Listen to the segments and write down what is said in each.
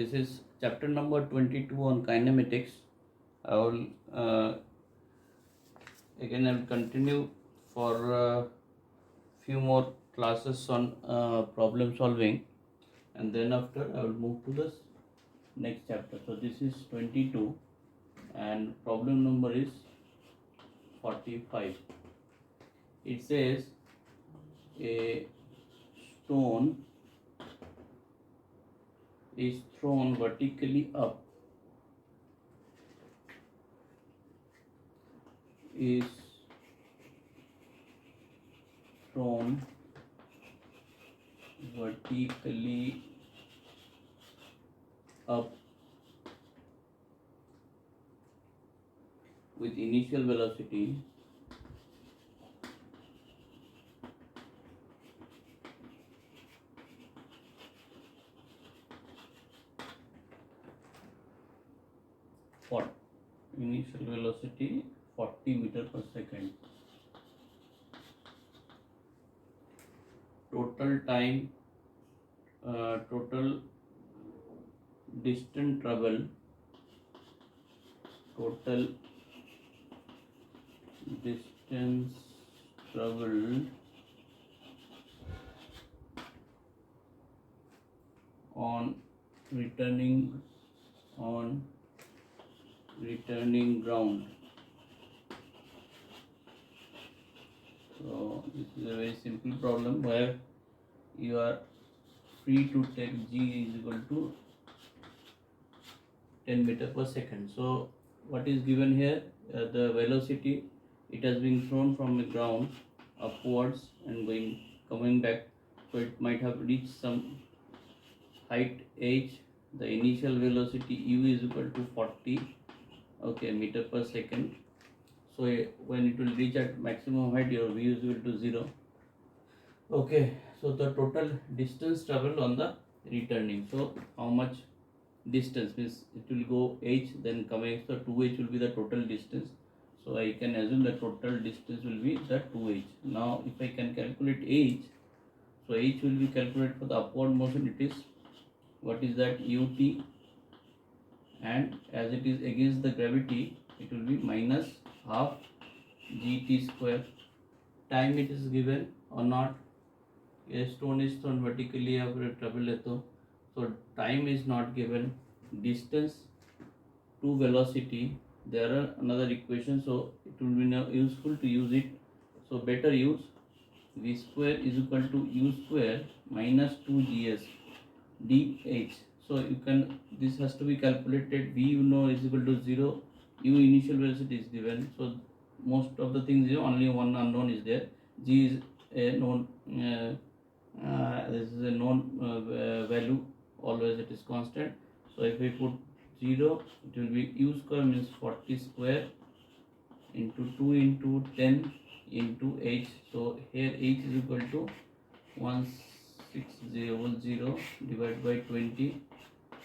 this is chapter number 22 on kinematics. I will again I will continue for few more classes on problem solving, and then after I will move to the next chapter. So this is 22 and problem number is 45. It says a stone is thrown vertically up is thrown vertically up with initial velocity for initial velocity 40 meter per second. Total time, total distance traveled, total distance traveled on returning ground. So this is a very simple problem where you are free to take g is equal to 10 meter per second. So what is given here? The velocity, it has been thrown from the ground upwards and coming back. So it might have reached some height h. The initial velocity u is equal to 40 meter per second. So when it will reach at maximum height, your v is equal to 0. Okay, so the total distance traveled on the returning. So how much distance means it will go h, then coming, so 2h will be the total distance. So I can assume the total distance will be the 2h. Now if I can calculate h, so h will be calculated for the upward motion. It is, what is that, ut, and as it is against the gravity, it will be minus half gt square. Time it is given or not? A stone is thrown vertically over a travel, so time is not given. Distance to velocity, there are another equation, so it will be now useful to use it. So better use v square is equal to u square minus 2gs dh. So you can, this has to be calculated. V you know is equal to 0, u initial velocity is given, so most of the things, only one unknown is there. G is a known, this is a known value, always it is constant. So if we put 0, it will be u square means 40 square into 2 into 10 into h. So here h is equal to 1600 divided by 20.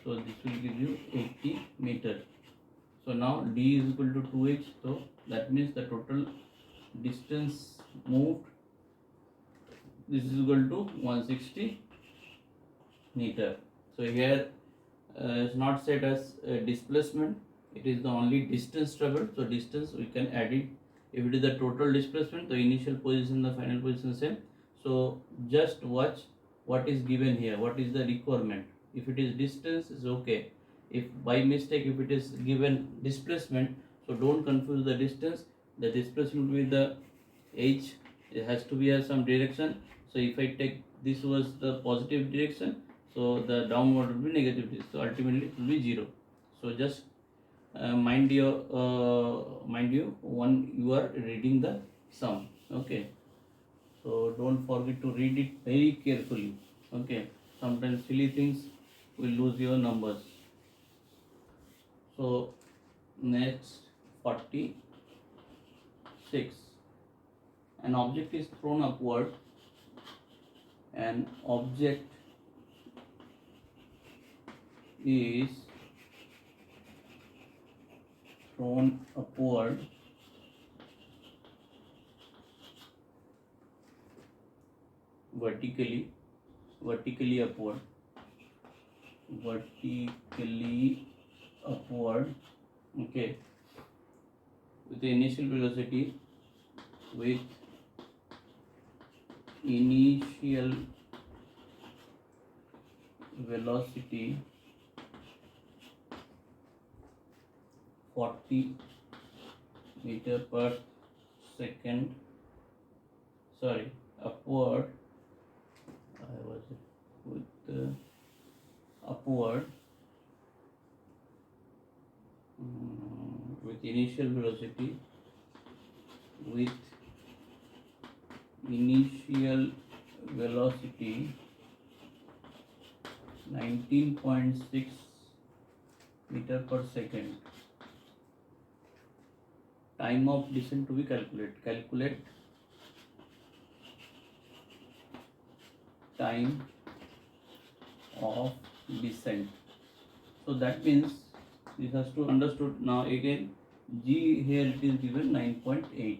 So this will give you 80 meter. So now d is equal to 2h. So that means the total distance moved, this is equal to 160 meter. So here is not said as displacement, it is the only distance traveled. So distance we can add it. If it is the total displacement, the initial position, the final position same. So just watch what is given here, what is the requirement. If it is distance, is okay. If by mistake if it is given displacement, so don't confuse the distance. The displacement will be the h, it has to be some direction. So if I take, this was the positive direction, so the downward will be negative, so ultimately it will be 0. So just mind you when you are reading the sum. Okay, so don't forget to read it very carefully. Okay, sometimes silly things will lose your numbers. So next 46, an object is thrown upward. An object is thrown upward vertically upward vertically upward, okay, with the initial velocity with initial velocity 40 meter per second, sorry, upward, I was with upward with initial velocity with initial velocity 19.6 meter per second. Time of descent to be calculate time of descent. So that means this has to understood. Now again g here it is given 9.8,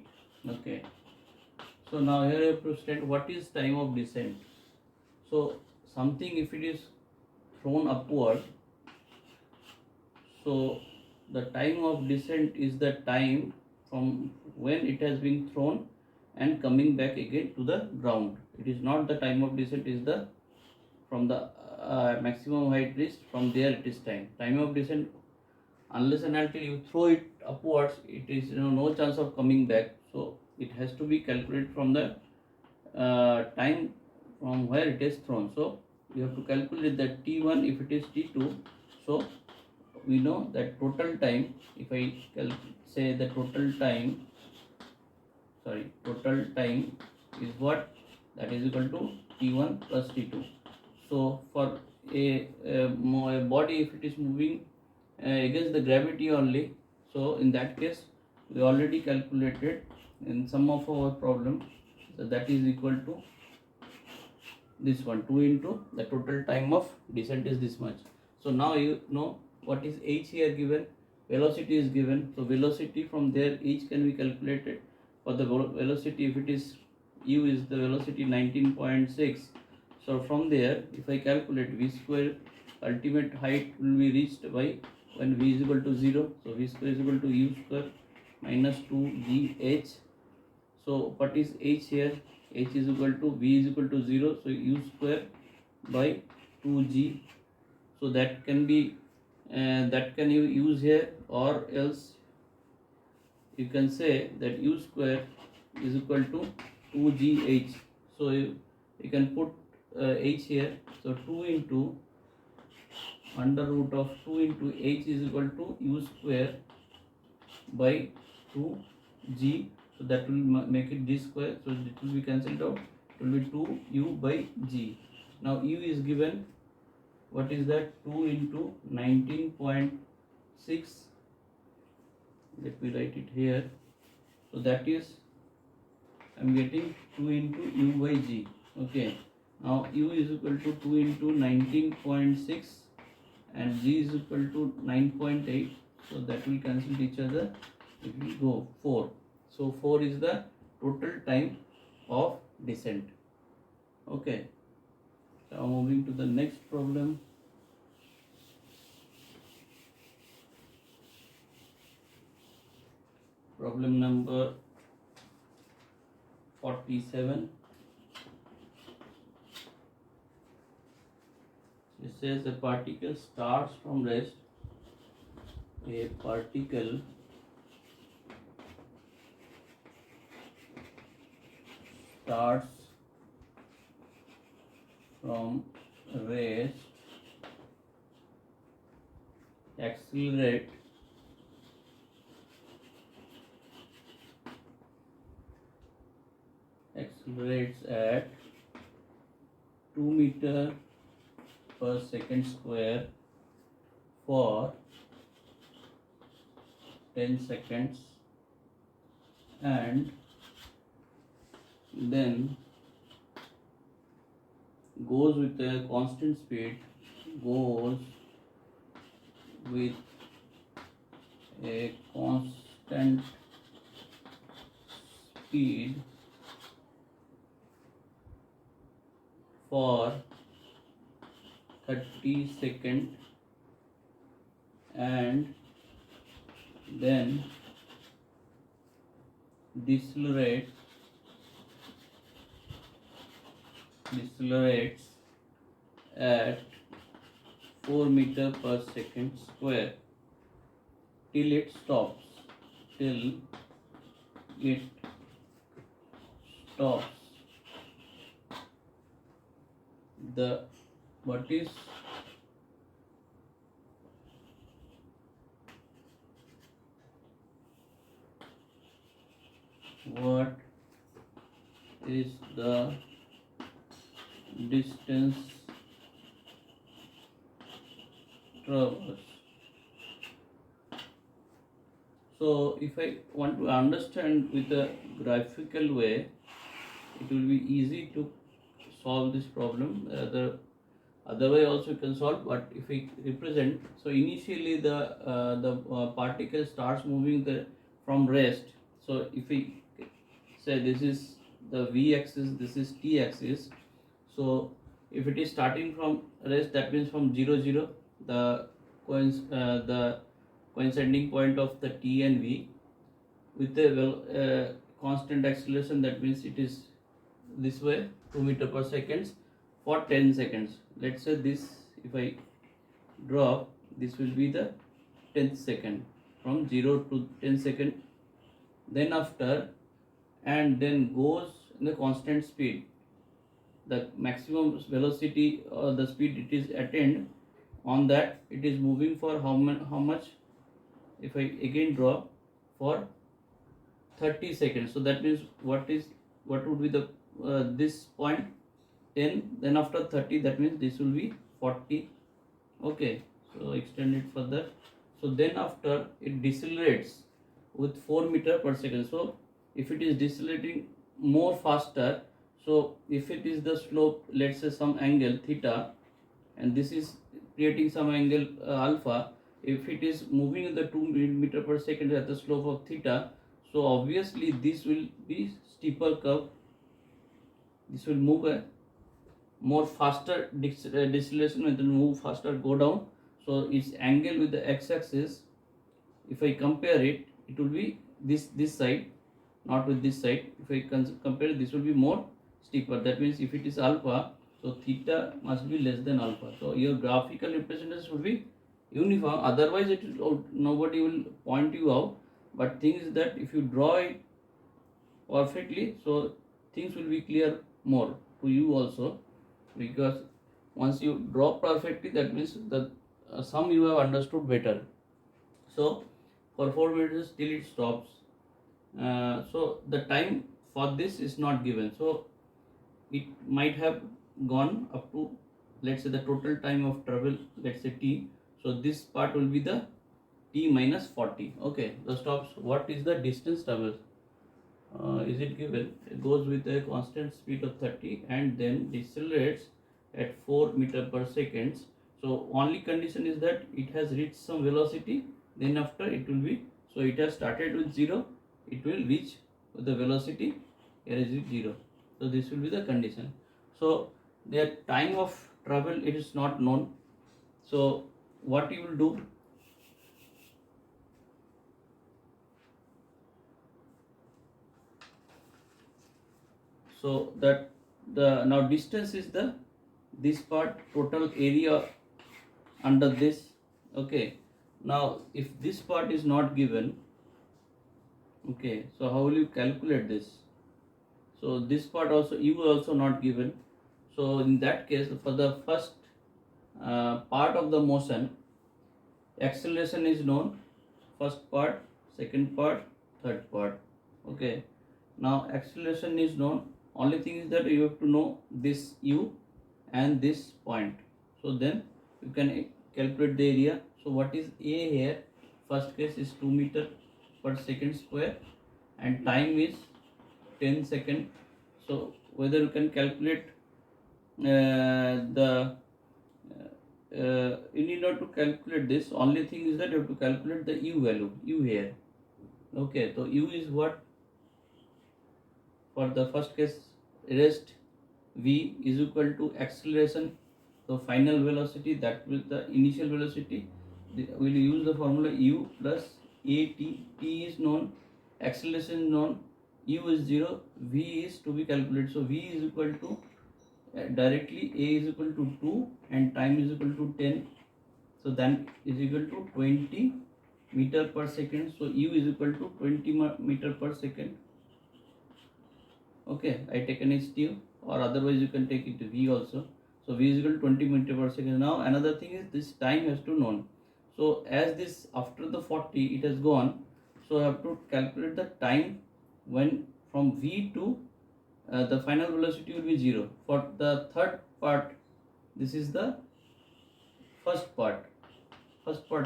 okay. So now here I have to state what is time of descent. So something if it is thrown upward, so the time of descent is the time from when it has been thrown and coming back again to the ground. It is not the time of descent is the from the maximum height reached, from there it is time of descent. Unless and until you throw it upwards, it is no chance of coming back. So it has to be calculated from the time from where it is thrown. So you have to calculate that t1 if it is t2. So we know that total time, if I say the total time is what, that is equal to t1 plus t2. So for a body, if it is moving against the gravity only, so in that case we already calculated in some of our problem, so that is equal to this one, 2 into the total time of descent is this much. So now you know what is h here given, velocity is given, so velocity from there h can be calculated. For the velocity, if it is u is the velocity 19.6, so from there if I calculate v square, ultimate height will be reached by when v is equal to 0, so v square is equal to u square minus 2gh. So what is h here? H is equal to v is equal to 0, so u square by 2g. So that can be that can you use here, or else you can say that u square is equal to 2gh. So you can put h here. So 2 into under root of 2 into h is equal to u square by 2g. So that will make it g square. So it will be cancelled out. It will be 2u by g. Now u is given. What is that? 2 into 19.6. Let me write it here. So that is, I am getting 2 into u by g. Okay. Now u is equal to 2 into 19.6 and g is equal to 9.8. So that will cancel each other. It will go 4. So 4 is the total time of descent. Okay. Now moving to the next problem. Problem number 47. It says a particle starts from rest. A particle starts from rest, accelerates at 2 meter per second square for 10 seconds and then goes with a constant speed, goes with a constant speed for 30 second, and then decelerates at 4 meter per second square till it stops. Till it stops. The what is what is the distance traversed? So if I want to understand with a graphical way, it will be easy to solve this problem. The other way also you can solve, but if we represent, so initially the particle starts moving from rest. So if we say this is the v axis, this is t axis. So if it is starting from rest, that means from 0 0, the coinciding point of the t and v with a constant acceleration, that means it is this way 2 meter per second for 10 seconds. Let's say this, if I drop, this will be the 10th second, from 0 to 10 second, then after, and then goes in the constant speed. The maximum velocity or the speed it is attained, on that it is moving for how much, if I again draw, for 30 seconds. So that means what would be the this point 10, then after 30, that means this will be 40. Okay, so extend it further. So then after it decelerates with 4 meter per second. So if it is decelerating more faster, so if it is the slope, let's say some angle theta, and this is creating some angle alpha, if it is moving in the 2 meter per second at the slope of theta, so obviously this will be steeper curve. This will move a more faster deceleration, and then move faster, go down. So its angle with the x-axis, if I compare it, it will be this side, not with this side. If I compare, this will be more steeper. That means if it is alpha, so theta must be less than alpha. So your graphical representation will be uniform. Otherwise, nobody will point you out. But thing is that if you draw it perfectly, so things will be clear more to you also, because once you draw perfectly, that means the sum you have understood better. So for 4 minutes till it stops. So the time for this is not given. So it might have gone up to, let's say, the total time of travel, let's say t. So this part will be the t minus 40. Okay, the stops. What is the distance traversed? Is it given? It goes with a constant speed of 30 and then decelerates at 4 meter per second. So only condition is that it has reached some velocity, then after it will be, so it has started with 0, it will reach with the velocity, here is it 0. So this will be the condition. So the time of travel, it is not known. So what you will do, so that the now distance is the this part, total area under this. Okay, now if this part is not given, okay, so how will you calculate this? So this part also, u also not given. So in that case, for the first part of the motion, acceleration is known, first part, second part, third part. Okay, now acceleration is known. Only thing is that you have to know this u and this point. So then you can calculate the area. So what is a here? First case is 2 meter per second square, and time is 10 second. So whether you can calculate you need not to calculate this. Only thing is that you have to calculate the u value, u here. Okay, so u is what? For the first case, rest v is equal to acceleration. So final velocity, that will the initial velocity, we will use the formula u plus at. T is known, acceleration is known, u is 0, v is to be calculated. So v is equal to directly a is equal to 2 and time is equal to 10. So then is equal to 20 meter per second. So u is equal to 20 meter per second. Okay, I take an HTU, or otherwise you can take it to v also. So v is equal to 20 meter per second. Now another thing is this time has to known. So as this after the 40 it has gone, so I have to calculate the time when from v to the final velocity will be 0. For the third part, this is the first part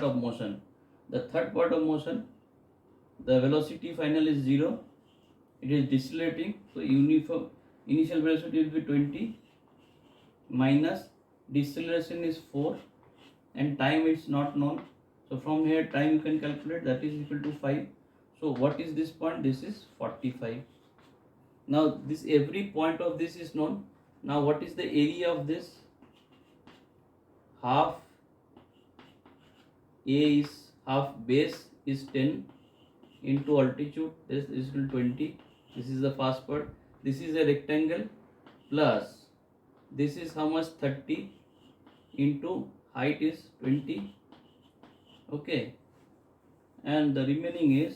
of motion. The third part of motion, the velocity final is 0. It is decelerating, so uniform initial velocity will be 20 minus deceleration is 4 and time is not known. So from here time you can calculate, that is equal to 5. So what is this point? This is 45. Now this every point of this is known. Now what is the area of this? Half A is half base is 10 into altitude, this is equal to 20. This is the first part. This is a rectangle plus this is how much, 30 into height is 20. Okay, and the remaining is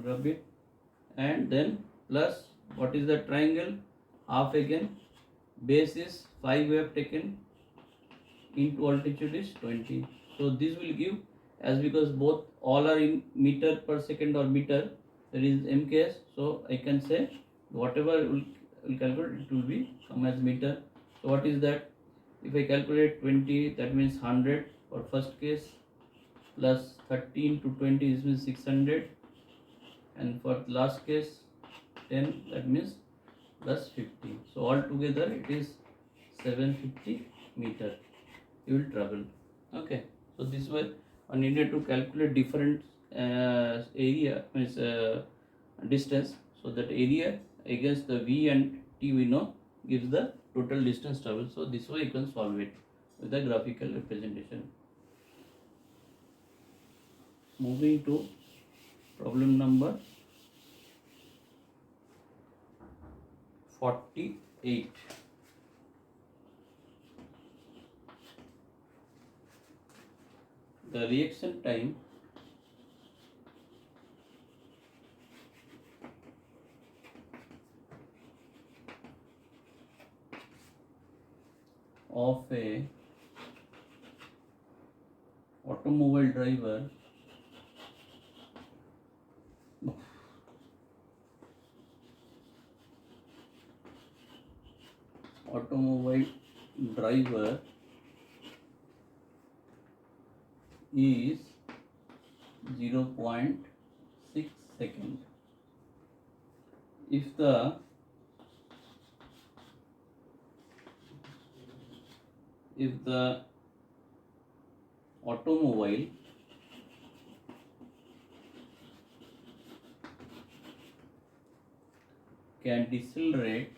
rub it, and then plus what is the triangle, half again, base is 5 we have taken, into altitude is 20. So this will give, as because both all are in meter per second or meter, there is MKS, so I can say whatever will calculate, it will be come as meter. So what is that? If I calculate 20, that means 100 for first case, plus 13 to 20, this means 600, and for last case 10, that means plus 50. So altogether it is 750 meter you will travel. Okay, so this way one needed to calculate different area, means distance, so that area against the v and t we know gives the total distance traveled. So this way you can solve it with the graphical representation. Moving to problem number 48. The reaction time of a automobile driver is 0.6 second. If the automobile can decelerate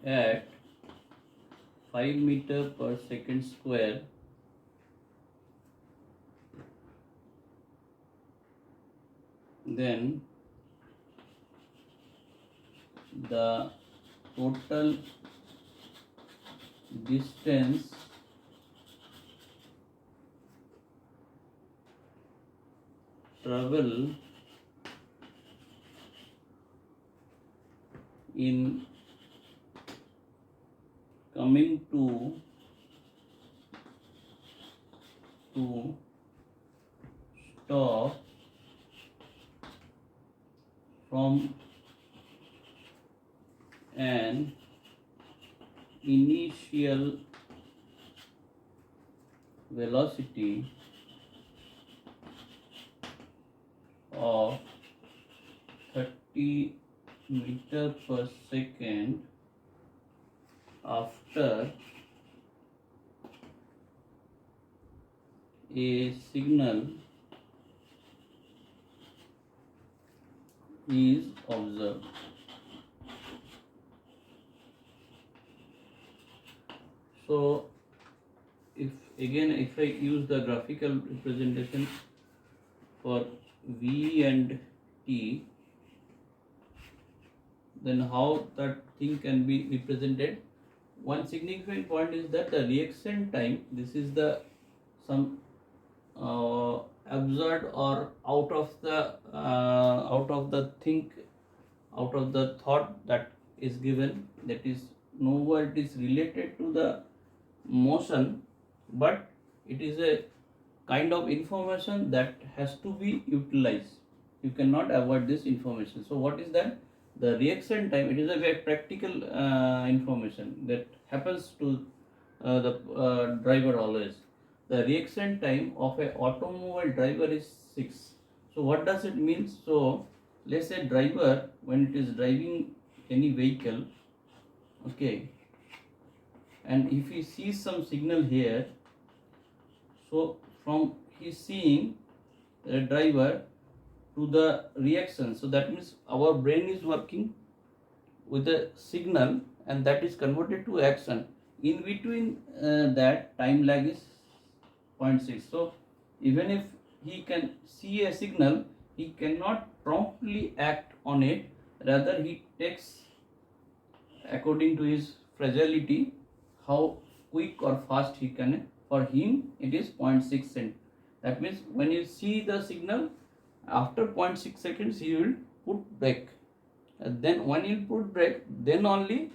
at 5 meter per second square, then the total distance travel in coming to stop from an initial velocity of 30 meter per second after a signal is observed. So if I use the graphical representation for V and T, then how that thing can be represented? One significant point is that the reaction time, this is the some absurd or out of the think out of the thought that is given, that is nowhere it is related to the motion, but it is a kind of information that has to be utilized. You cannot avoid this information. So what is that? The reaction time, it is a very practical information that happens to the driver always. The reaction time of a automobile driver is 6. So what does it mean? So let's say driver, when it is driving any vehicle, okay, and if he sees some signal here, so from he seeing the driver to the reaction, so that means our brain is working with a signal and that is converted to action. In between that time lag is 0.6. So even if he can see a signal, he cannot promptly act on it, rather he takes according to his fragility how quick or fast he can. For him it is 0.6 cent. That means when you see the signal, after 0.6 seconds he will put brake, and then when you put brake, then only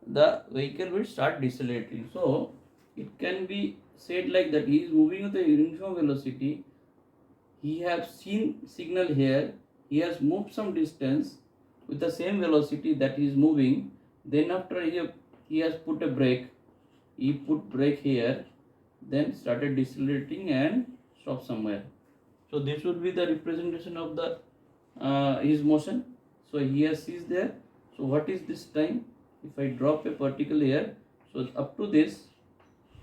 the vehicle will start decelerating. So it can be said like that: he is moving with a uniform velocity, he has seen signal here, he has moved some distance with the same velocity that he is moving, then after he has put a brake, he put brake here, then started decelerating and stop somewhere. So this would be the representation of the his motion. So here sees there. So what is this time? If I drop a particle here, so up to this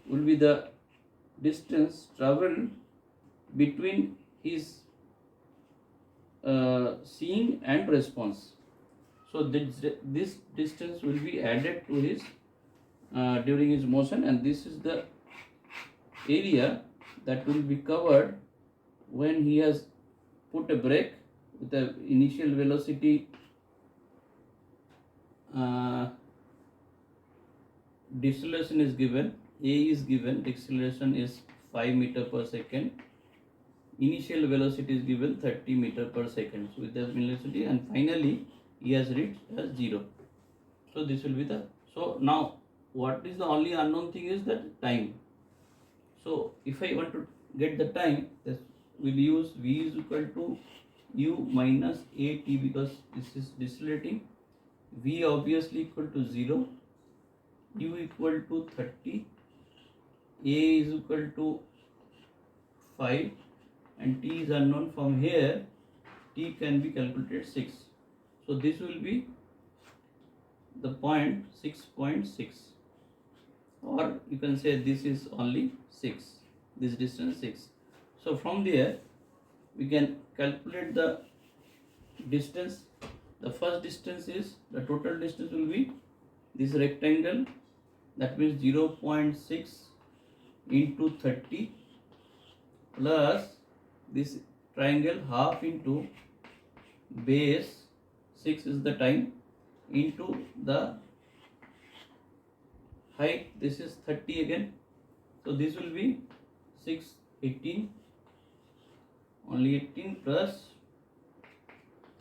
will be the distance traveled between his seeing and response. So this distance will be added to his during his motion, and this is the area that will be covered when he has put a brake with the initial velocity deceleration is given, a is given, deceleration is 5 meter per second, initial velocity is given 30 meter per second with the velocity, and finally he has reached as 0. So this will be the, so now what is the only unknown thing is that time. So if I want to get the time, this we'll use v is equal to u minus at, because this is decelerating. V obviously equal to 0, u equal to 30, a is equal to 5, and t is unknown. From here t can be calculated 6. So this will be the point 6.6, or you can say this is only 6, this distance 6. So from there we can calculate the distance. The first distance is, the total distance will be this rectangle, that means 0.6 into 30 plus this triangle half into base, 6 is the time, into the height, this is 30 again. So this will be 6, 18, only 18 plus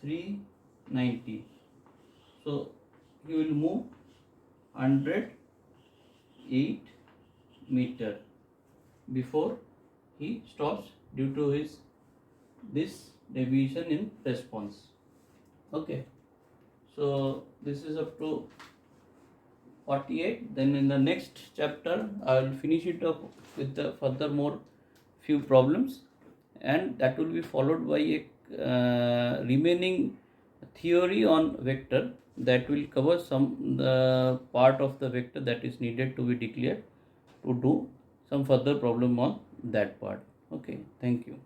3, 90. So he will move 108 meter before he stops due to his this deviation in response. Okay, so this is up to 48. Then in the next chapter I will finish it up with the furthermore few problems, and that will be followed by a remaining theory on vector that will cover some part of the vector that is needed to be declared, to do some further problem on that part. Okay, thank you.